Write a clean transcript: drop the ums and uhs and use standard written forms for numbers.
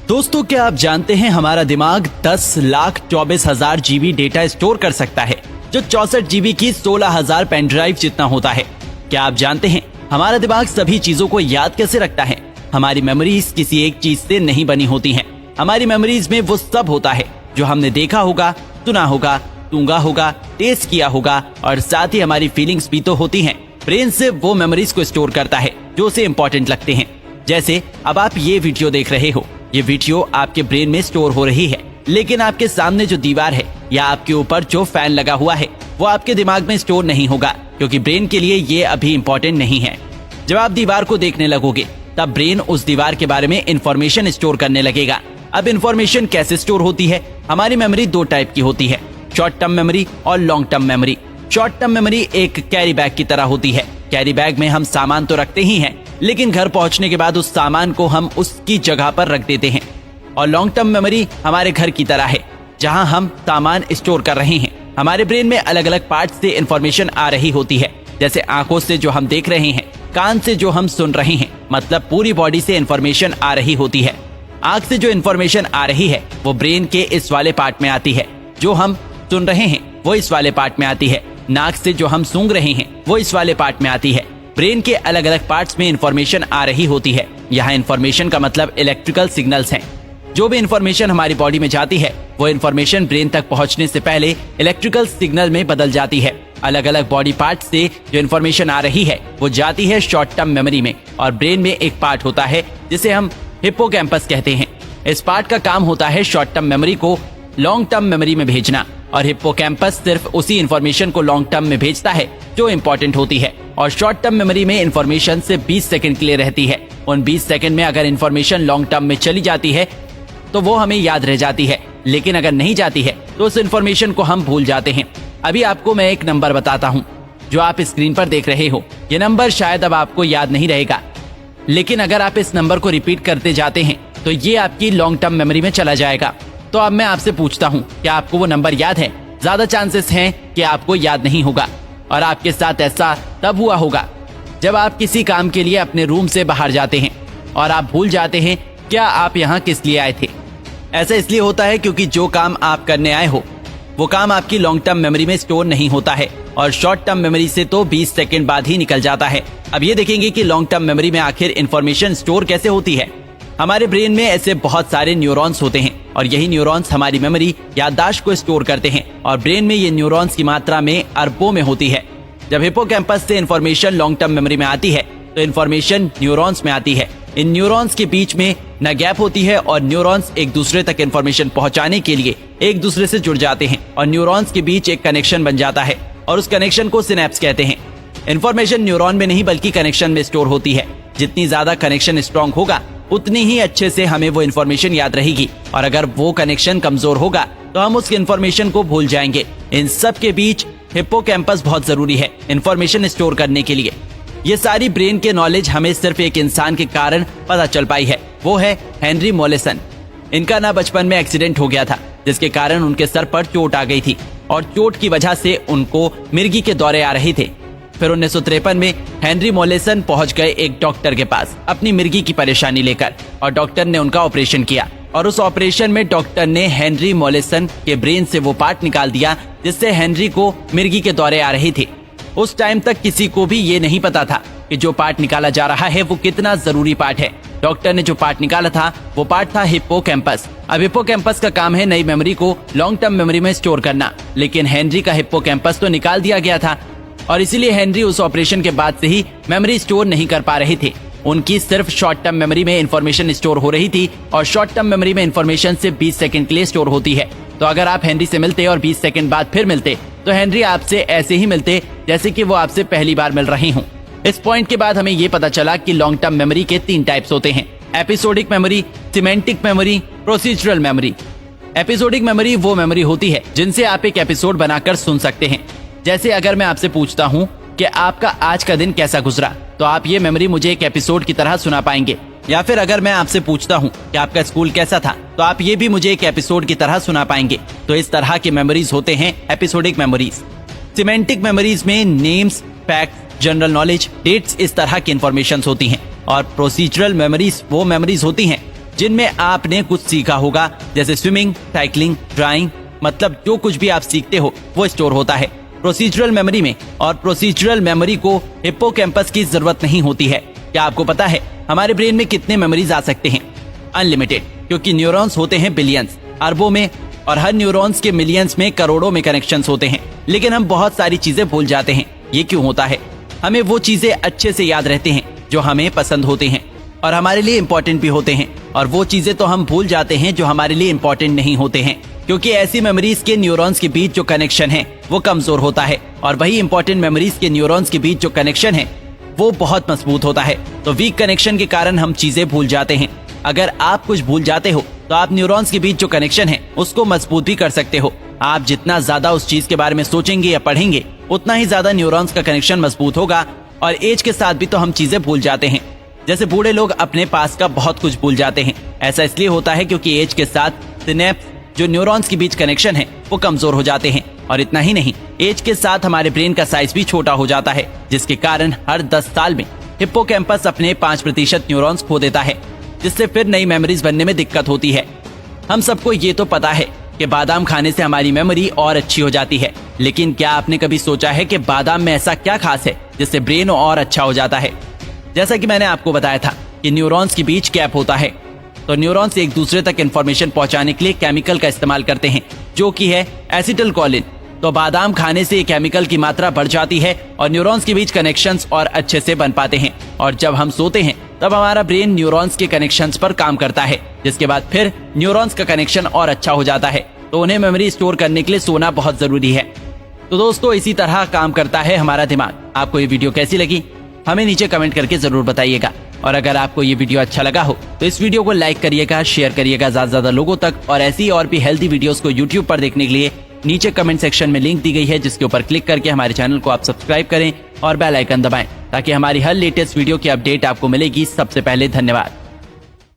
दोस्तों, क्या आप जानते हैं हमारा दिमाग 10,24,000 जीबी डेटा स्टोर कर सकता है, जो 64 जीबी की 16,000 पेन ड्राइव जितना होता है। क्या आप जानते हैं हमारा दिमाग सभी चीजों को याद कैसे रखता है? हमारी मेमोरीज किसी एक चीज से नहीं बनी होती हैं। हमारी मेमोरीज में वो सब होता है जो हमने देखा होगा, सुना होगा, सूंघा होगा, टेस्ट किया होगा, और साथ ही हमारी फीलिंग्स भी तो होती हैं। ब्रेन से वो मेमोरीज को स्टोर करता है जो उसे इम्पोर्टेंट लगते हैं। जैसे अब आप ये वीडियो देख रहे हो, ये वीडियो आपके ब्रेन में स्टोर हो रही है, लेकिन आपके सामने जो दीवार है या आपके ऊपर जो फैन लगा हुआ है वो आपके दिमाग में स्टोर नहीं होगा, क्योंकि ब्रेन के लिए ये अभी इम्पोर्टेंट नहीं है। जब आप दीवार को देखने लगोगे तब ब्रेन उस दीवार के बारे में इंफॉर्मेशन स्टोर करने लगेगा। अब इंफॉर्मेशन कैसे स्टोर होती है? हमारी मेमोरी दो टाइप की होती है, शॉर्ट टर्म मेमोरी और long term memory. Short term memory एक कैरी बैग की तरह होती है। कैरी बैग में हम सामान तो रखते ही हैं, लेकिन घर पहुंचने के बाद उस सामान को हम उसकी जगह पर रख देते हैं। और लॉन्ग टर्म मेमोरी हमारे घर की तरह है, जहां हम सामान स्टोर कर रहे हैं। हमारे ब्रेन में अलग अलग पार्ट से इंफॉर्मेशन आ रही होती है, जैसे आंखों से जो हम देख रहे हैं, कान से जो हम सुन रहे हैं, मतलब पूरी बॉडी से इंफॉर्मेशन आ रही होती है। आंख से जो इंफॉर्मेशन आ रही है वो ब्रेन के इस वाले पार्ट में आती है। जो हम सुन रहे हैं वो इस वाले पार्ट में आती है। नाक से जो हम सूंघ रहे हैं वो इस वाले पार्ट में आती है। ब्रेन के अलग अलग पार्ट्स में इंफॉर्मेशन आ रही होती है। यहाँ इंफॉर्मेशन का मतलब इलेक्ट्रिकल सिग्नल्स हैं। जो भी इंफॉर्मेशन हमारी बॉडी में जाती है वो इंफॉर्मेशन ब्रेन तक पहुंचने से पहले इलेक्ट्रिकल सिग्नल में बदल जाती है। अलग अलग बॉडी पार्ट से जो इंफॉर्मेशन आ रही है वो जाती है शॉर्ट टर्म मेमोरी में, और ब्रेन में एक पार्ट होता है जिसे हम हिप्पोकैम्पस कहते हैं। इस पार्ट का काम होता है शॉर्ट टर्म मेमोरी को लॉन्ग टर्म मेमोरी में भेजना, और हिप्पोकैम्पस सिर्फ उसी इंफॉर्मेशन को लॉन्ग टर्म में भेजता है जो इम्पोर्टेंट होती है। और शॉर्ट टर्म मेमोरी में इंफॉर्मेशन से 20 सेकंड के लिए रहती है। उन 20 सेकंड में अगर इंफॉर्मेशन लॉन्ग टर्म में चली जाती है तो वो हमें याद रह जाती है, लेकिन अगर नहीं जाती है तो उस इंफॉर्मेशन को हम भूल जाते हैं। अभी आपको मैं एक नंबर बताता हूँ जो आप स्क्रीन पर देख रहे हो। ये नंबर शायद अब आपको याद नहीं रहेगा, लेकिन अगर आप इस नंबर को रिपीट करते जाते हैं तो ये आपकी लॉन्ग टर्म मेमोरी में चला जाएगा। तो अब मैं आपसे पूछता हूँ, क्या आपको वो नंबर याद है? ज्यादा चांसेस हैं कि आपको याद नहीं होगा, और आपके साथ ऐसा तब हुआ होगा जब आप किसी काम के लिए अपने रूम से बाहर जाते हैं और आप भूल जाते हैं क्या आप यहाँ किस लिए आए थे। ऐसा इसलिए होता है क्योंकि जो काम आप करने आए हो वो काम आपकी लॉन्ग टर्म मेमोरी में स्टोर नहीं होता है, और शॉर्ट टर्म मेमोरी से तो 20 सेकंड बाद ही निकल जाता है। अब ये देखेंगे कि लॉन्ग टर्म मेमोरी में आखिर इंफॉर्मेशन स्टोर कैसे होती है। हमारे ब्रेन में ऐसे बहुत सारे न्यूरॉन्स होते हैं, और यही न्यूरॉन्स हमारी मेमोरी याददाश्त को स्टोर करते हैं, और ब्रेन में ये न्यूरॉन्स की मात्रा में अरबों में होती है। जब हिप्पोकैम्पस से इंफॉर्मेशन लॉन्ग टर्म मेमोरी में आती है तो इंफॉर्मेशन न्यूरॉन्स में आती है। इन न्यूरॉन्स के बीच में न गैप होती है, और न्यूरॉन्स एक दूसरे तक इंफॉर्मेशन पहुंचाने के लिए एक दूसरे से जुड़ जाते हैं, और न्यूरॉन्स के बीच एक कनेक्शन बन जाता है, और उस कनेक्शन को सिनेप्स कहते हैं। इंफॉर्मेशन न्यूरॉन में नहीं बल्कि कनेक्शन में स्टोर होती है। जितनी ज्यादा कनेक्शन स्ट्रॉन्ग होगा उतनी ही अच्छे से हमें वो इन्फॉर्मेशन याद रहेगी, और अगर वो कनेक्शन कमजोर होगा तो हम उस इन्फॉर्मेशन को भूल जाएंगे। इन सब के बीच हिप्पोकैम्पस बहुत जरूरी है इन्फॉर्मेशन स्टोर करने के लिए। ये सारी ब्रेन के नॉलेज हमें सिर्फ एक इंसान के कारण पता चल पाई है, वो है हेनरी मोलेसन। इनका ना बचपन में एक्सीडेंट हो गया था, जिसके कारण उनके सर पर चोट आ गई थी, और चोट की वजह से उनको मिर्गी के दौरे आ रहे थे। फिर 1953 में हेनरी मोलेसन पहुंच गए एक डॉक्टर के पास अपनी मिर्गी की परेशानी लेकर, और डॉक्टर ने उनका ऑपरेशन किया, और उस ऑपरेशन में डॉक्टर ने हेनरी मोलेसन के ब्रेन से वो पार्ट निकाल दिया जिससे हेनरी को मिर्गी के दौरे आ रहे थे। उस टाइम तक किसी को भी ये नहीं पता था कि जो पार्ट निकाला जा रहा है वो कितना जरूरी पार्ट है। डॉक्टर ने जो पार्ट निकाला था वो पार्ट था हिप्पोकैम्पस। अब हिप्पोकैम्पस का काम है नई मेमोरी को लॉन्ग टर्म मेमोरी में स्टोर करना, लेकिन हेनरी का हिप्पोकैम्पस तो निकाल दिया गया था, और इसीलिए हेनरी उस ऑपरेशन के बाद से ही मेमोरी स्टोर नहीं कर पा रहे थे। उनकी सिर्फ शॉर्ट टर्म मेमोरी में इंफॉर्मेशन स्टोर हो रही थी, और शॉर्ट टर्म मेमोरी में इंफॉर्मेशन सिर्फ 20 सेकंड के लिए स्टोर होती है। तो अगर आप हेनरी से मिलते और 20 सेकंड बाद फिर मिलते तो हेनरी आपसे ऐसे ही मिलते जैसे कि वो आपसे पहली बार मिल रहे हों। इस पॉइंट के बाद हमें ये पता चला कि लॉन्ग टर्म मेमोरी के 3 टाइप्स होते हैं, episodic memory, semantic memory, procedural memory. Episodic memory वो मेमोरी होती है जिनसे आप एक एपिसोड बनाकर सुन सकते हैं। जैसे अगर मैं आपसे पूछता हूँ कि आपका आज का दिन कैसा गुजरा, तो आप ये मेमोरी मुझे एक एपिसोड की तरह सुना पाएंगे। या फिर अगर मैं आपसे पूछता हूँ कि आपका स्कूल कैसा था, तो आप ये भी मुझे एक एपिसोड की तरह सुना पाएंगे। तो इस तरह के मेमोरीज होते हैं एपिसोडिक मेमोरीज। सिमेंटिक मेमोरीज में names, facts, general knowledge, dates, इस तरह की इंफॉर्मेशन होती हैं। और प्रोसीजरल मेमोरीज वो मेमोरीज होती हैं जिनमें आपने कुछ सीखा होगा, जैसे स्विमिंग, साइकिलिंग, ड्राइंग, मतलब जो कुछ भी आप सीखते हो वो स्टोर होता है प्रोसीजरल मेमोरी में। और प्रोसीजरल मेमोरी को हिप्पोकैम्पस की जरूरत नहीं होती है। क्या आपको पता है हमारे ब्रेन में कितने मेमोरीज आ सकते हैं? अनलिमिटेड, क्योंकि न्यूरॉन्स होते हैं बिलियंस, अरबों में, और हर न्यूरॉन्स के मिलियंस में, करोड़ों में कनेक्शंस होते हैं। लेकिन हम बहुत सारी चीजें भूल जाते हैं। ये क्यों होता है? हमें वो चीजें अच्छे से याद रहते हैं जो हमें पसंद होते हैं और हमारे लिए इम्पोर्टेंट भी होते हैं, और वो चीजें तो हम भूल जाते हैं जो हमारे लिए इम्पोर्टेंट नहीं होते हैं, क्योंकि ऐसी मेमोरीज के न्यूरॉन्स के बीच जो कनेक्शन है वो कमजोर होता है, और वही इंपॉर्टेंट मेमोरीज के न्यूरॉन्स के बीच जो कनेक्शन है वो बहुत मजबूत होता है। तो वीक कनेक्शन के कारण हम चीजें भूल जाते हैं। अगर आप कुछ भूल जाते हो तो आप न्यूरॉन्स के बीच जो कनेक्शन है उसको मजबूत भी कर सकते हो। आप जितना ज्यादा उस चीज के बारे में सोचेंगे या पढ़ेंगे उतना ही ज्यादा न्यूरॉन्स का कनेक्शन मजबूत होगा। और एज के साथ भी तो हम चीजें भूल जाते हैं। जैसे बूढ़े लोग अपने पास का बहुत कुछ भूल जाते हैं। ऐसा इसलिए होता है क्योंकि एज के साथ सिनेप्स, जो न्यूरॉन्स के बीच कनेक्शन है, वो कमजोर हो जाते हैं। और इतना ही नहीं, एज के साथ हमारे ब्रेन का साइज भी छोटा हो जाता है, जिसके कारण हर 10 साल में हिप्पोकैम्पस अपने 5% न्यूरॉन्स खो देता है, जिससे फिर नई मेमोरीज बनने में दिक्कत होती है। हम सबको ये तो पता है कि बादाम खाने से हमारी मेमोरी और अच्छी हो जाती है, लेकिन क्या आपने कभी सोचा है कि बादाम में ऐसा क्या खास है जिससे ब्रेन और अच्छा हो जाता है? जैसा कि मैंने आपको बताया था कि न्यूरॉन्स के बीच गैप होता है, तो न्यूरॉन्स एक दूसरे तक इंफॉर्मेशन पहुंचाने के लिए केमिकल का इस्तेमाल करते हैं, जो कि है एसिटिलकोलिन। तो बादाम खाने से केमिकल की मात्रा बढ़ जाती है और न्यूरॉन्स के बीच कनेक्शंस और अच्छे से बन पाते हैं। और जब हम सोते हैं तब हमारा ब्रेन न्यूरॉन्स के कनेक्शंस पर काम करता है, जिसके बाद फिर न्यूरॉन्स का कनेक्शन और अच्छा हो जाता है। तो उन्हें मेमोरी स्टोर करने के लिए सोना बहुत जरूरी है। तो दोस्तों, इसी तरह काम करता है हमारा दिमाग। आपको ये वीडियो कैसी लगी हमें नीचे कमेंट करके जरूर बताइएगा। और अगर आपको ये वीडियो अच्छा लगा हो तो इस वीडियो को लाइक करिएगा, शेयर करिएगा ज्यादा लोगों तक। और ऐसी और भी हेल्दी वीडियोस को यूट्यूब पर देखने के लिए नीचे कमेंट सेक्शन में लिंक दी गई है, जिसके ऊपर क्लिक करके हमारे चैनल को आप सब्सक्राइब करें और बेल आइकन दबाएं, ताकि हमारी हर लेटेस्ट वीडियो की अपडेट आपको मिलेगी सबसे पहले। धन्यवाद।